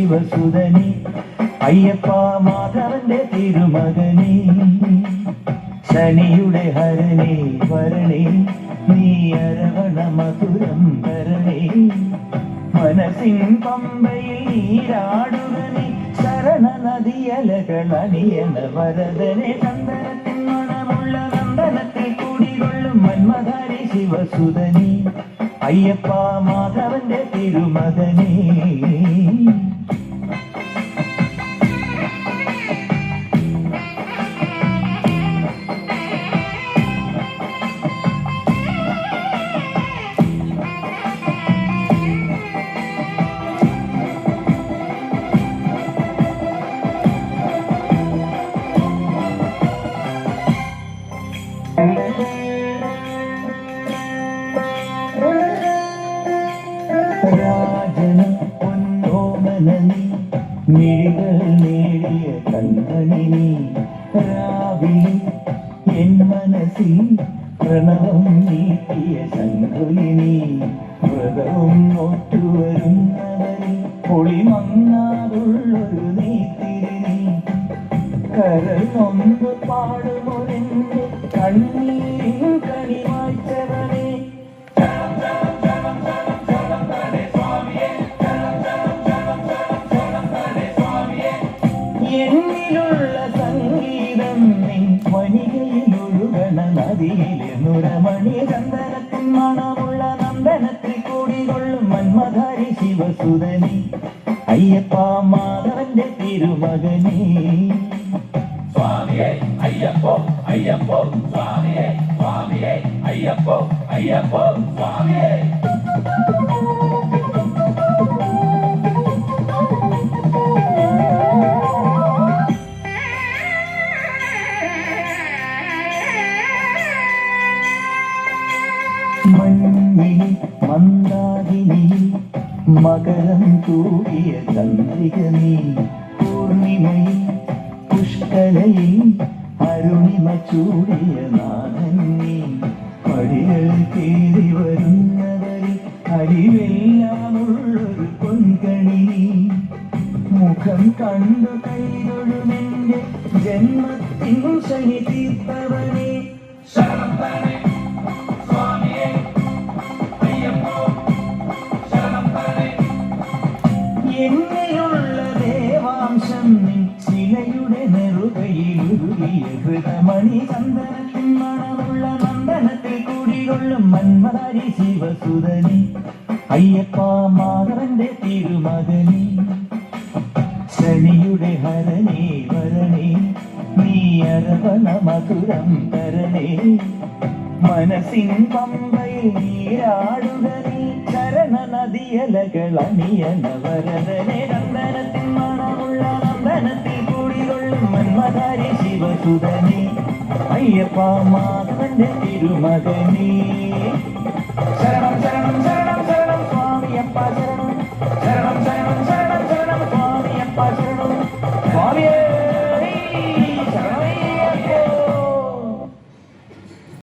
ശിവസുതനി അയ്യപ്പ മാധവന്റെ തിരുമകനെ ശനിയുടെ ഹരണേ വരണേ നീ അരവണ മധുരം തരണേ മനസ്സിൻ പമ്പയിൽ നീരാടുകനെ ശരണ നദിയലകൾ അണിയണ വരദനെ ചന്ദനത്തിൻ മണമുള്ള നന്ദനത്തിൽ കൂടികൊള്ളും മന്മധാരി ശിവസുതനി അയ്യപ്പ മാധവന്റെ തിരുമകനെ രാജനും പൊന്നോമനനി മിഴികൾ നേടിയ കണ്ണണിനി രാവിലെ എൻ മനസ്സിൽ പ്രണവം നീട്ടിയ ശങ്കുലിനി വ്രതവും നോറ്റുവരുന്നവരിൽ പൊളിമങ്ങാതുള്ളൊരു നീത്തിരിനി കരൾ നൊന്ന് പാടുമൊരെന്റെ കണ്ണീരിൻ കണിവാഴ്ചവനെ എന്നിലുള്ള സംഗീതം നിൻ വനികയിലൊഴുകണ നദിയിലെ നുരമണി ചന്ദനത്തിൻ മണമുള്ള നന്ദനത്തിൽ കൂടികൊള്ളും മന്മധാരി ശിവസുതനി അയ്യപ്പ മാധവന്റെ തിരുമകനെ സ്വാമിയേ അയ്യപ്പോ അയ്യപ്പോ സ്വാമിയേ സ്വാമിയേ അയ്യപ്പോ അയ്യപ്പോ സ്വാമിയേ മഞ്ഞിൽ മന്ദാകിനി മകരം തൂകിയ ചന്ദ്രിക നീ പൂർണിമയിൽ പുഷ്കലയിൽ അരുണിമ ചൂടിയ നാഥൻ നീ പടികൾ കയറി വരുന്നവരിൽ അടിവെല്ലാമുള്ളൊരു പൊൻകണി മുഖം കണ്ടു കൈതൊഴുമെന്റെ ജന്മത്തിൻ ശനി തീർത്തവനെ ശരണം തരണേ സ്വാമിയേ അയ്യപ്പോ ശരണം തരണേ എന്നിലുള്ള ദേവാംശം നിൻ ശിലയുടെ നെറുകയിലുരുകിയ ഹൃതമണി ചന്ദനത്തിൻ മണമുള്ള നന്ദനത്തിൽ കൂടികൊള്ളും മന്മധാരി ശിവസുതനി അയ്യപ്പ മാധവന്റെ തിരുമകനെ ശനിയുടെ ഹരണേ വരണേ നീ അരവണ മധുരം തരണേ മനസ്സിൻ പമ്പയിൽ നീരാടുക നീ ചരണ നദിയലകൾ അണിയണ വരദനെ നന്ദനത്തിൻ മണമുള്ള നന്ദനത്തിൽ കൂടികൊള്ളും മന്മധാരി ശിവസുതനെ അയ്യപ്പ മാധവന്റെ തിരുമകനെ ശരണം ശരണം ശരണം ശരണം സ്വാമിയപ്പ ശരണം